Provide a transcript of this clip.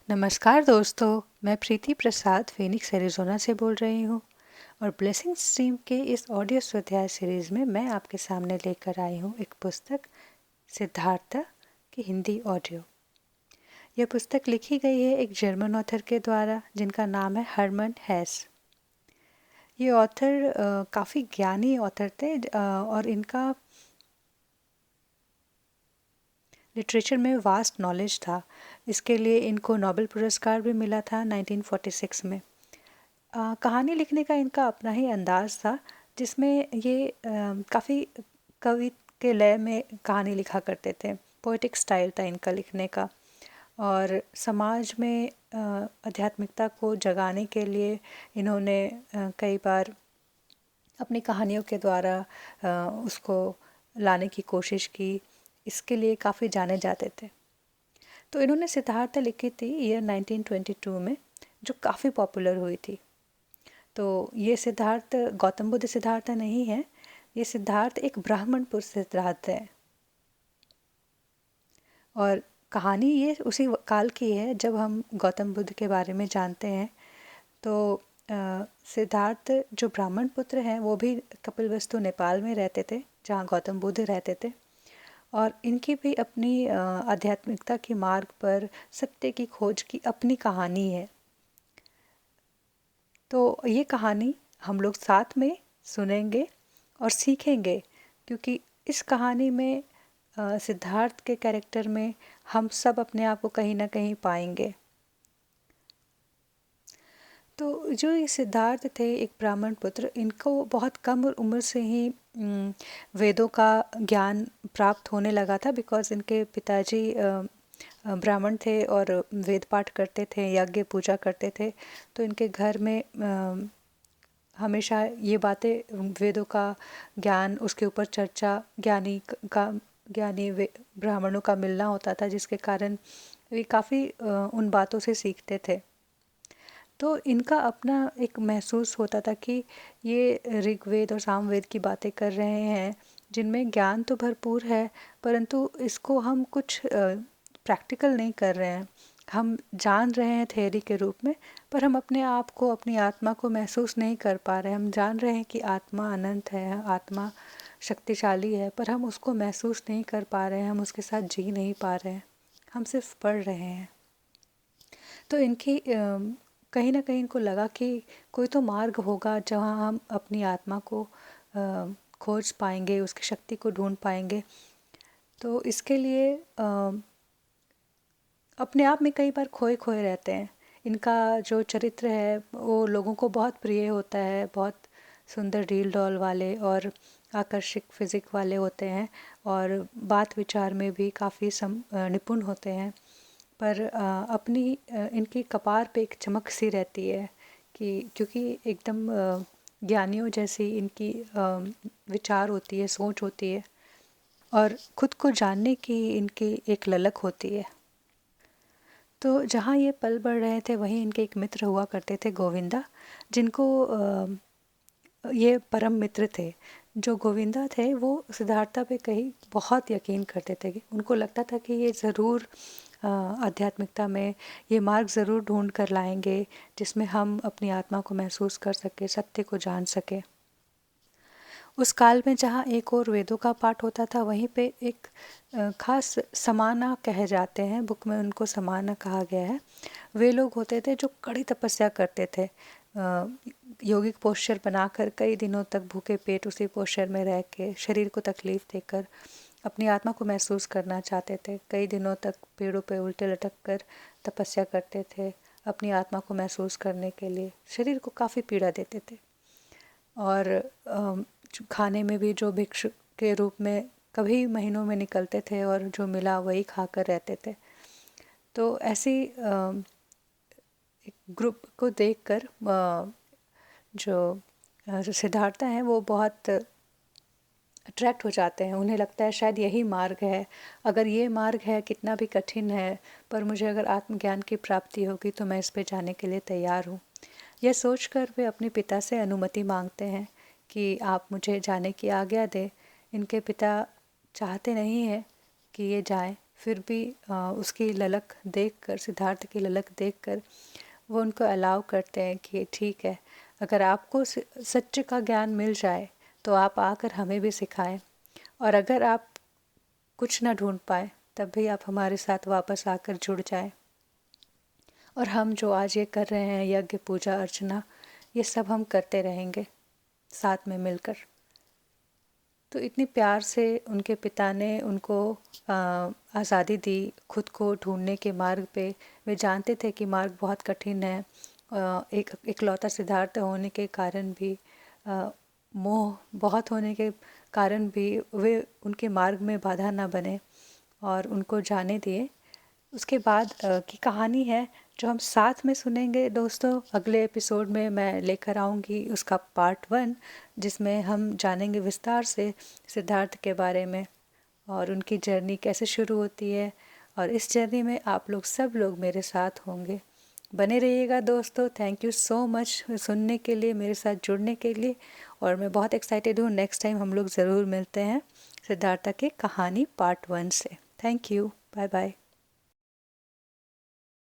नमस्कार दोस्तों, मैं प्रीति प्रसाद फिनिक्स एरिज़ोना से बोल रही हूँ और ब्लेसिंग स्ट्रीम के इस ऑडियो स्वाध्याय सीरीज़ में मैं आपके सामने लेकर आई हूँ एक पुस्तक सिद्धार्था की हिंदी ऑडियो। यह पुस्तक लिखी गई है एक जर्मन ऑथर के द्वारा जिनका नाम है हरमन हेस। ये ऑथर काफ़ी ज्ञानी ऑथर थे और इनका लिटरेचर में वास्ट नॉलेज था। इसके लिए इनको नोबेल पुरस्कार भी मिला था 1946 में। कहानी लिखने का इनका अपना ही अंदाज़ था जिसमें ये काफ़ी कवि के लय में कहानी लिखा करते थे। पोएटिक स्टाइल था इनका लिखने का और समाज में आध्यात्मिकता को जगाने के लिए इन्होंने कई बार अपनी कहानियों के द्वारा उसको लाने की कोशिश की। इसके लिए काफ़ी जाने जाते थे। तो इन्होंने सिद्धार्थ लिखी थी ईयर 1922 में, जो काफ़ी पॉपुलर हुई थी। तो ये सिद्धार्थ गौतम बुद्ध सिद्धार्थ नहीं है, ये सिद्धार्थ एक ब्राह्मण पुरुष सिद्धार्थ है। और कहानी ये उसी काल की है जब हम गौतम बुद्ध के बारे में जानते हैं। तो सिद्धार्थ जो ब्राह्मण पुत्र हैं वो भी कपिलवस्तु नेपाल में रहते थे जहाँ गौतम बुद्ध रहते थे और इनकी भी अपनी आध्यात्मिकता के मार्ग पर सत्य की खोज की अपनी कहानी है। तो ये कहानी हम लोग साथ में सुनेंगे और सीखेंगे क्योंकि इस कहानी में सिद्धार्थ के कैरेक्टर में हम सब अपने आप को कहीं ना कहीं पाएंगे। तो जो ये सिद्धार्थ थे एक ब्राह्मण पुत्र, इनको बहुत कम उम्र से ही वेदों का ज्ञान प्राप्त होने लगा था बिकॉज़ इनके पिताजी ब्राह्मण थे और वेद पाठ करते थे, यज्ञ पूजा करते थे। तो इनके घर में हमेशा ये बातें वेदों का ज्ञान, उसके ऊपर चर्चा, ज्ञानी ब्राह्मणों का मिलना होता था जिसके कारण वे काफ़ी उन बातों से सीखते थे। तो इनका अपना एक महसूस होता था कि ये ऋग्वेद और सामवेद की बातें कर रहे हैं जिनमें ज्ञान तो भरपूर है परंतु इसको हम कुछ प्रैक्टिकल नहीं कर रहे हैं। हम जान रहे हैं थ्योरी के रूप में पर हम अपने आप को, अपनी आत्मा को महसूस नहीं कर पा रहे हैं। हम जान रहे हैं कि आत्मा अनंत है, आत्मा शक्तिशाली है, पर हम उसको महसूस नहीं कर पा रहे हैं, हम उसके साथ जी नहीं पा रहे हैं, हम सिर्फ पढ़ रहे हैं। तो इनकी कहीं ना कहीं इनको लगा कि कोई तो मार्ग होगा जहाँ हम अपनी आत्मा को खोज पाएंगे, उसकी शक्ति को ढूंढ पाएंगे। तो इसके लिए अपने आप में कई बार खोए खोए रहते हैं। इनका जो चरित्र है वो लोगों को बहुत प्रिय होता है, बहुत सुंदर डील डॉल वाले और आकर्षक फिजिक वाले होते हैं और बात विचार में भी काफ़ी निपुण होते हैं। पर अपनी इनकी कपार पे एक चमक सी रहती है कि क्योंकि एकदम ज्ञानियों जैसी इनकी विचार होती है, सोच होती है और खुद को जानने की इनकी एक ललक होती है। तो जहाँ ये पल बढ़ रहे थे वहीं इनके एक मित्र हुआ करते थे, गोविंदा, जिनको ये परम मित्र थे। जो गोविंदा थे वो सिद्धार्था पे कहीं बहुत यकीन करते थे। उनको लगता था कि ये ज़रूर आध्यात्मिकता में ये मार्ग ज़रूर ढूंढ कर लाएंगे जिसमें हम अपनी आत्मा को महसूस कर सके, सत्य को जान सके। उस काल में जहाँ एक और वेदों का पाठ होता था वहीं पे एक खास समाना कहे जाते हैं, बुक में उनको समाना कहा गया है। वे लोग होते थे जो कड़ी तपस्या करते थे, योगिक पोस्चर बनाकर कई दिनों तक भूखे पेट उसी पोस्चर में रह के शरीर को तकलीफ़ देकर अपनी आत्मा को महसूस करना चाहते थे। कई दिनों तक पेड़ों पे उल्टे लटक कर तपस्या करते थे अपनी आत्मा को महसूस करने के लिए। शरीर को काफ़ी पीड़ा देते थे और खाने में भी जो भिक्षु के रूप में कभी महीनों में निकलते थे और जो मिला वही खाकर रहते थे। तो ऐसी एक ग्रुप को देखकर जो सिद्धार्थ हैं वो बहुत अट्रैक्ट हो जाते हैं। उन्हें लगता है शायद यही मार्ग है, अगर ये मार्ग है कितना भी कठिन है पर मुझे अगर आत्मज्ञान की प्राप्ति होगी तो मैं इस पे जाने के लिए तैयार हूँ। यह सोचकर वे अपने पिता से अनुमति मांगते हैं कि आप मुझे जाने की आज्ञा दें। इनके पिता चाहते नहीं हैं कि ये जाएं, फिर भी उसकी ललक देखकर, सिद्धार्थ की ललक देखकर वो उनको अलाउ करते हैं कि ठीक है, अगर आपको सत्य का ज्ञान मिल जाए तो आप आकर हमें भी सिखाएं, और अगर आप कुछ ना ढूंढ पाए तब भी आप हमारे साथ वापस आकर जुड़ जाएं। और हम जो आज ये कर रहे हैं, यज्ञ, पूजा, अर्चना, ये सब हम करते रहेंगे साथ में मिलकर। तो इतनी प्यार से उनके पिता ने उनको आज़ादी दी खुद को ढूंढने के मार्ग पे। वे जानते थे कि मार्ग बहुत कठिन है, एक इकलौता सिद्धार्थ होने के कारण भी, मोह बहुत होने के कारण भी वे उनके मार्ग में बाधा ना बने और उनको जाने दिए। उसके बाद की कहानी है जो हम साथ में सुनेंगे दोस्तों। अगले एपिसोड में मैं लेकर आऊँगी उसका पार्ट 1, जिसमें हम जानेंगे विस्तार से सिद्धार्थ के बारे में और उनकी जर्नी कैसे शुरू होती है। और इस जर्नी में आप लोग सब लोग मेरे साथ होंगे। बने रहिएगा दोस्तों। थैंक यू सो मच सुनने के लिए, मेरे साथ जुड़ने के लिए। और मैं बहुत एक्साइटेड हूँ, नेक्स्ट टाइम हम लोग ज़रूर मिलते हैं सिद्धार्थ की कहानी पार्ट 1 से। Thank you, bye bye.